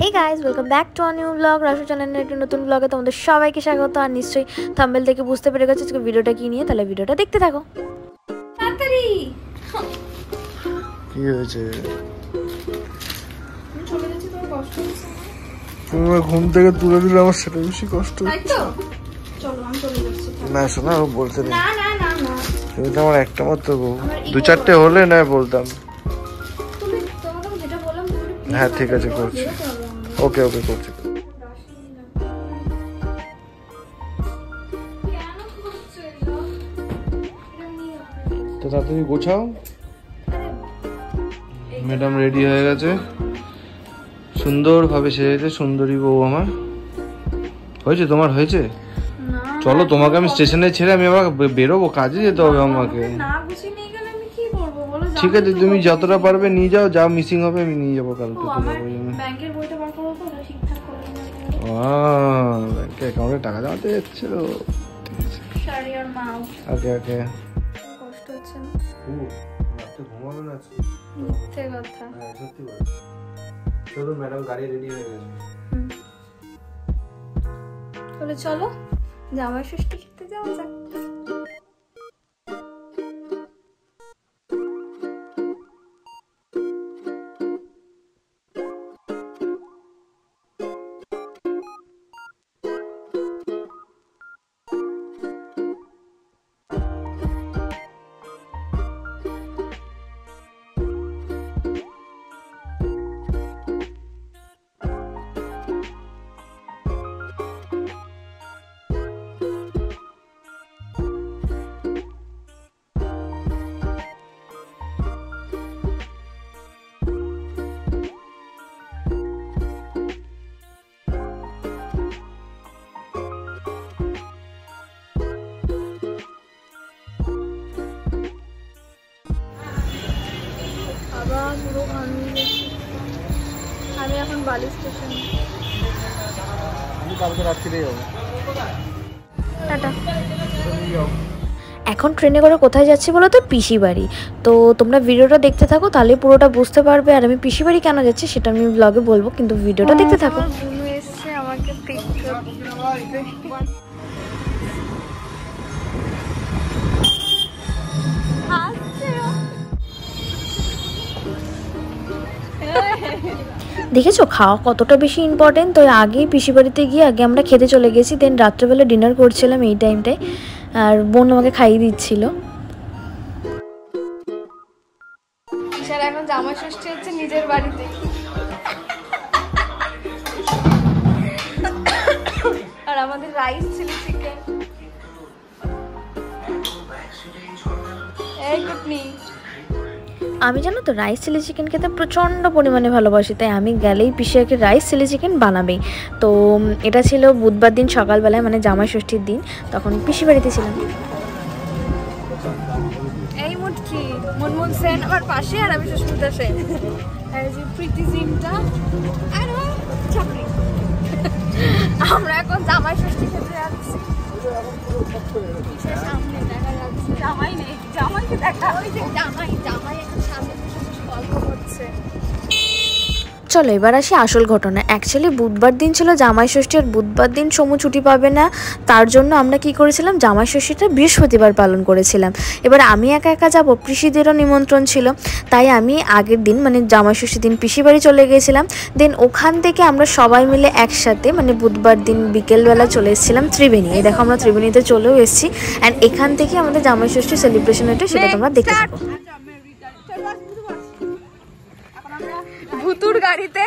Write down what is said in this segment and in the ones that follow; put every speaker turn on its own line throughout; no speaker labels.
Hey guys, welcome back to our new vlog. রাশু চ্যানেলের একটা নতুন ব্লগে তোমাদের সবাইকে স্বাগত। আর নিশ্চয়ই থাম্বনেল থেকে বুঝতে পেরে গেছো আজকে ভিডিওটা কি নিয়ে, তাহলে ভিডিওটা দেখতে থাকো। তাড়াতাড়ি
কি হয়েছে?
আমি চলে যাচ্ছি, তোমার কষ্ট হচ্ছে?
তুমি ঘুম থেকে তুলে দিলে আমার সেটা বেশি কষ্ট হচ্ছে।
তাই তো, চলো আমি চলে যাচ্ছি।
না শোনা, বলতে নেই।
না না না না,
তুমি তো আমার একটা মাত্র বউ, দু চারটে হলে না বলতাম।
তুমি তোমাকে যেটা বললাম তুমি
হ্যাঁ ঠিক আছে, করছি। ওকে ওকে করছি। তো তাড়াতাড়ি গোছাও। ম্যাডাম রেডি হয়ে গেছে, সুন্দরভাবে সেজেছে, সুন্দরী বউ আমার। হয়েছে তোমার? হয়েছে? চলো তোমাকে আমি স্টেশনে ছেড়ে আমি আবার বেরোবো, কাজে যেতে হবে আমাকে। ঠিক আছে, তুমি যতটা পারবে নিয়ে যাও, যা মিসিং হবে আমি নিয়ে যাবো কালকে। ব্যাংকে অ্যাকাউন্টে টাকা জমাতে যাচ্ছিল। ওকে ওকে।
কষ্ট হচ্ছে না?
ঘুমাবে না আজকে?
মিথ্যে কথা।
হ্যাঁ সত্যি বলছি। চলো ম্যাডাম গাড়ি রেডি হয়ে গেছে।
তাহলে চলো জামাই ষষ্ঠী খেতে যাওয়া যাক। আমি এখন বালি স্টেশন।
আমি কালকে রাত্রিরেই যাবো।
টাটা। এখন ট্রেনে করে কোথায় যাচ্ছি বলো তো? পিসি বাড়ি। তো তোমরা ভিডিওটা দেখতে থাকো, তাহলে পুরোটা বুঝতে পারবে। আর আমি পিসি বাড়ি কেন যাচ্ছি সেটা আমি ব্লগে বলবো, কিন্তু ভিডিওটা দেখতে থাকো। আমাকে দেখেছো খাওয়া কতটা বেশি ইম্পর্টেন্ট। তো আগেই পিসি বাড়িতে গিয়ে আগে আমরা খেতে চলে গেছি, দেন রাত্রেবেলা ডিনার করছিলাম এই টাইমটায়, আর বোন আমাকে খাইয়ে দিচ্ছিল। এখন জামাই ষষ্ঠী হচ্ছে নিজের বাড়িতে, আর আমাদের রাইস চিলি চিকেন। এই কুটনি, আমি জানো তো রাইস চিলি চিকেন খেতে প্রচণ্ড পরিমাণে ভালোবাসি, তাই আমি গেলেই পিসিয়াকে রাইস চিলি চিকেন বানাবেই। তো এটা ছিল বুধবার দিন সকালবেলায়, মানে জামাই ষষ্ঠীর দিন, তখন পিসি বাড়িতে ছিলাম। এই মুটকি মুনমুন সেন আমার পাশে, আর আমি সুস্মিতা সেন, আর যে প্রীতি জিনটা, আর চাকরি। আমরা এখন জামাই ষষ্ঠী খেতে যাচ্ছি। সামনে দেখা যাচ্ছে জামাই নেই, জামাইকে দেখা, ওই যে জামাই জামাই এখন সামনে গল্প করছে। চলো এবার আসি আসল ঘটনা। অ্যাকচুয়ালি বুধবার দিন ছিল জামাই ষষ্ঠী, আর বুধবার দিন সমু ছুটি পাবে না, তার জন্য আমরা কি করেছিলাম, জামাই ষষ্ঠীটা বৃহস্পতিবার পালন করেছিলাম। এবার আমি একা একা যাবো, পিসিদেরও নিমন্ত্রণ ছিল, তাই আমি আগের দিন মানে জামাই ষষ্ঠীর দিন পিসি বাড়ি চলে গিয়েছিলাম। দেন ওখান থেকে আমরা সবাই মিলে একসাথে মানে বুধবার দিন বিকেলবেলা চলে এসেছিলাম ত্রিবেণী। এই দেখো আমরা ত্রিবেণীতে চলেও এসেছি, অ্যান্ড এখান থেকে আমাদের জামাই ষষ্ঠী সেলিব্রেশন হচ্ছে, সেটা তোমরা দেখতে থাকো। ভুতুর গাড়িতে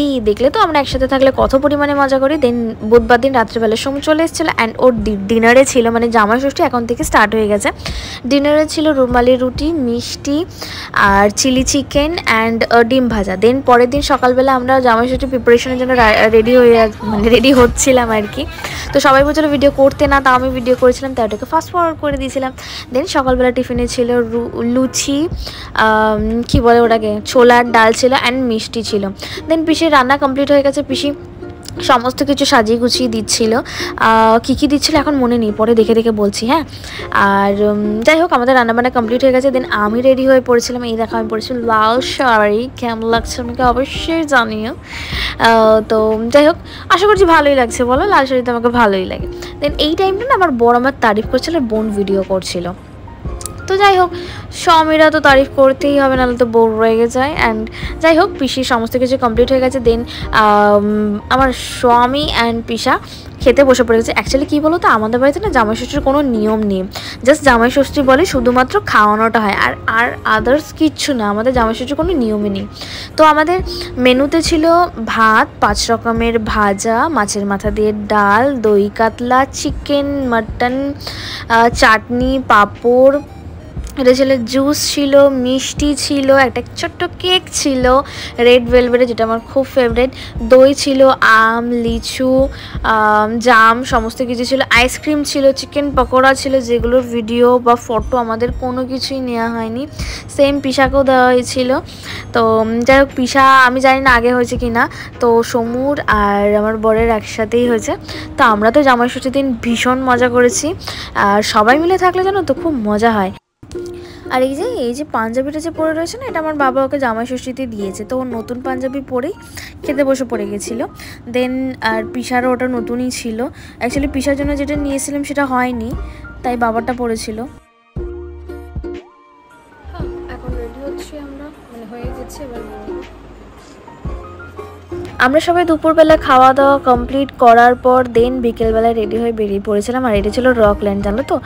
দেখি, দেখলে তো আমরা একসাথে থাকলে কত পরিমাণে মজা করি। দেন বুধবার দিন রাত্রেবেলার সময় চলে এসেছিলো অ্যান্ড ওর ডিনারে ছিল, মানে জামাই ষষ্ঠী এখন থেকে স্টার্ট হয়ে গেছে। ডিনারে ছিল রুমালি রুটি, মিষ্টি আর চিলি চিকেন অ্যান্ড ডিম ভাজা। দেন পরের দিন সকালবেলা আমরা জামাই ষষ্ঠী প্রিপারেশনের জন্য রেডি হচ্ছিলাম আর কি। তো সবাই বলছিল ভিডিও করতে না, তা আমি ভিডিও করেছিলাম, তাই ওটাকে ফাস্ট ফরওয়ার্ড করে দিয়েছিলাম। দেন সকালবেলা টিফিনে ছিল লুচি, কি বলে ওটাকে, ছোলার ডাল ছিল অ্যান্ড মিষ্টি ছিল। দেন পিসির রান্না কমপ্লিট হয়ে গেছে, পিসি সমস্ত কিছু সাজিয়ে গুছিয়ে দিচ্ছিল। কী কী দিচ্ছিলো এখন মনে নেই, পরে দেখে দেখে বলছি, হ্যাঁ। আর যাই হোক আমাদের রান্নাবান্না কমপ্লিট হয়ে গেছে। দেন আমি রেডি হয়ে পড়েছিলাম, এই দেখো আমি পড়েছিলাম লাল শাড়ি, কেমন লাগছে আমাকে অবশ্যই জানিও। তো যাই হোক আশা করছি ভালোই লাগছে, বলো, লাল শাড়িতে আমাকে ভালোই লাগে। দেন এই টাইমটা না আমার বড় আমার তারিফ করছিল, বোন ভিডিও করছিল। তো যাই হোক স্বামীরা তো তারিফ করতেই হবে, নাহলে তো বোর রেগে যায়। অ্যান্ড যাই হোক পিসির সমস্ত কিছু কমপ্লিট হয়ে গেছে। দেন আমার স্বামী অ্যান্ড পিসা খেতে বসে পড়ে গেছে। অ্যাকচুয়ালি কী বলো তো, আমাদের বাড়িতে না জামাই ষষ্ঠীর কোনো নিয়ম নেই, জাস্ট জামাই ষষ্ঠী বলে শুধুমাত্র খাওয়ানোটা হয়, আর আদার্স কিচ্ছু না, আমাদের জামাই ষষ্ঠীর কোনো নিয়মই নেই। তো আমাদের মেনুতে ছিল ভাত, 5 রকমের ভাজা, মাছের মাথা দিয়ে ডাল, দই কাতলা, চিকেন, মাটন, চাটনি, পাঁপড়, এটা ছিল জুস ছিল, মিষ্টি ছিল, একটা ছোট্ট কেক ছিল রেড ভেলভেটে, যেটা আমার খুব ফেভারিট, দই ছিল, আম, লিচু, জাম, সমস্ত কিছু ছিল, আইসক্রিম ছিল, চিকেন পকোড়া ছিল, যেগুলোর ভিডিও বা ফটো আমাদের কোনো কিছুই নেওয়া হয়নি। সেম পিসাকেও দেওয়া হয়েছিল। তো যাই হোক পিসা আমি জানি না আগে হয়েছে কি না, তো সমুর আর আমার বরের একসাথেই হয়েছে। তো আমরা তো জামাই ষষ্ঠীর দিন ভীষণ মজা করেছি, আর সবাই মিলে থাকলে জানো তো খুব মজা হয়। আর এই যে পাঞ্জাবিটা যে পরে রয়েছে না, এটা আমার বাবা ওকে জামাই ষষ্ঠীতে দিয়েছে, তো ও নতুন পাঞ্জাবি পরেই খেতে বসে পড়ে গেছিলো। দেন আর পিসারও ওটা নতুনই ছিল, অ্যাকচুয়ালি পিসার জন্য যেটা নিয়েছিলাম সেটা হয়নি, তাই বাবারটা পরেছিল। এখন রেডি হচ্ছি আমরা, মানে হয়ে যাচ্ছে এবার। আমরা সবাই দুপুরবেলা খাওয়া দাওয়া কমপ্লিট করার পর দেন বিকেলবেলায় রেডি হয়ে বেরিয়ে পড়েছিলাম। আর এটা ছিল রকল্যান্ড, জানো তো,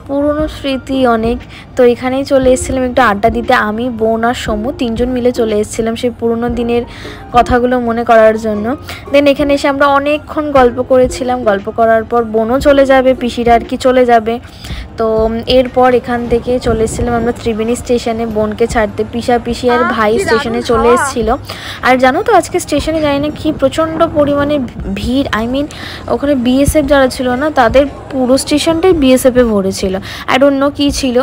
পুরনো স্মৃতি অনেক। তো এখানেই চলে এসেছিলাম একটু আড্ডা দিতে, আমি, বোন আর সমু 3 জন মিলে চলে এসেছিলাম সেই পুরনো দিনের কথাগুলো মনে করার জন্য। দেন এখানে এসে আমরা অনেকক্ষণ গল্প করেছিলাম, গল্প করার পর বোনও চলে যাবে, পিসিরা আর কি চলে যাবে। তো এরপর এখান থেকে চলে এসেছিলাম আমরা ত্রিবেণী স্টেশনে বোনকে ছাড়তে, পিসি আর ভাই স্টেশনে চলে এসেছিলো। আর জানো তো আজকে স্টেশনে যাই না কি প্রচণ্ড পরিমাণে ভিড়, আই মিন ওখানে বিএসএফ যারা ছিল না তাদের পুরো স্টেশনটাই বিএসএফে ভরেছিল, আই ডোন্ট নো কী ছিল।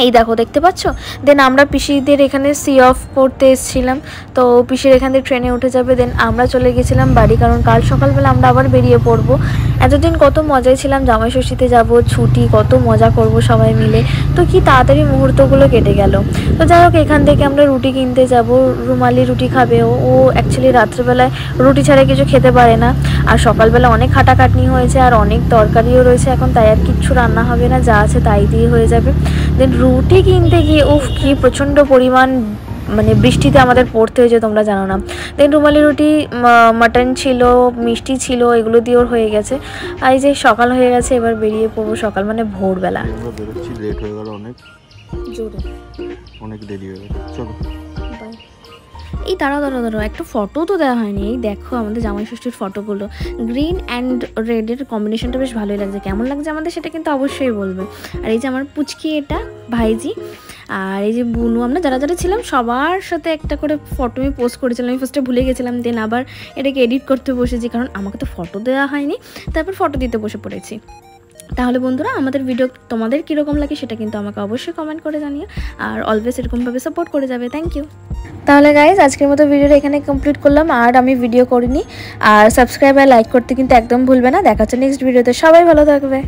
এই দেখো দেখতে পাচ্ছ। দেন আমরা পিসিদের এখানে সি অফ করতে এসেছিলাম, তো পিসির এখান থেকে ট্রেনে উঠে যাবে। দেন আমরা চলে গেছিলাম বাড়ি, কারণ কাল সকালবেলা আমরা আবার বেরিয়ে পড়বো। এতদিন কত মজাই ছিলাম, জামাই ষষ্ঠীতে যাব, ছুটি, কত মজা করব সবাই মিলে, তো কি তাড়াতাড়ি মুহূর্তগুলো কেটে গেল। তো যাই হোক এখান থেকে আমরা রুটি কিনতে যাব, রুমালি রুটি খাবে ও অ্যাকচুয়ালি রাত্রেবেলায় রুটি ছাড়া কিছু খেতে পারে না, আর সকালবেলা অনেক খাটাখাটনি হয়েছে আর অনেক তরকারিও রয়েছে এখন, তাই আর কিচ্ছু রান্না হবে না, যা আছে তাই দিয়ে হয়ে যাবে। দেন রুটি কিনতে গিয়ে কি প্রচণ্ড পরিমাণ মানে বৃষ্টিতে আমাদের পড়তে হয়েছে, তোমরা জানো না। দেন রুমালি রুটি, মাটন ছিল, মিষ্টি ছিল, এগুলো দিয়ে ওর হয়ে গেছে। আর এই যে সকাল হয়ে গেছে, এবার বেরিয়ে পড়বো, সকাল মানে ভোরবেলা।
লেট হয়ে গেল অনেক,
জোরে
অনেক দেরি হয়ে গেল, চলো
এই দাঁড়াও একটা ফটো তো দেওয়া হয়নি। এই দেখো আমাদের জামাই ষষ্ঠীর ফটোগুলো, গ্রিন অ্যান্ড রেডের কম্বিনেশনটা বেশ ভালোই লাগছে, কেমন লাগছে আমাদের সেটা কিন্তু অবশ্যই বলবে। আর এই যে আমার পুচকি, এটা ভাইজি, আর এই যে বুনু, আমরা যারা যারা ছিলাম সবার সাথে একটা করে ফটো আমি পোস্ট করেছিলাম। আমি ফার্স্টে ভুলে গেছিলাম, দেন আবার এটাকে এডিট করতে বসেছি, কারণ আমাকে তো ফটো দেওয়া হয়নি, তারপর ফটো দিতে বসে পড়েছি। তাহলে বন্ধুরা আমাদের ভিডিও তোমাদের কীরকম লাগে সেটা কিন্তু আমাকে অবশ্যই কমেন্ট করে জানিও, আর অলওয়েজ এরকমভাবে সাপোর্ট করে যাবে। Thank you. তাহলে গাইজ আজকের মতো ভিডিওটা এখানে কমপ্লিট করলাম, আর আমি ভিডিও করিনি, আর সাবস্ক্রাইব আর লাইক করতে কিন্তু একদম ভুলবে না। দেখা হচ্ছে নেক্সট ভিডিওতে, সবাই ভালো থাকবে।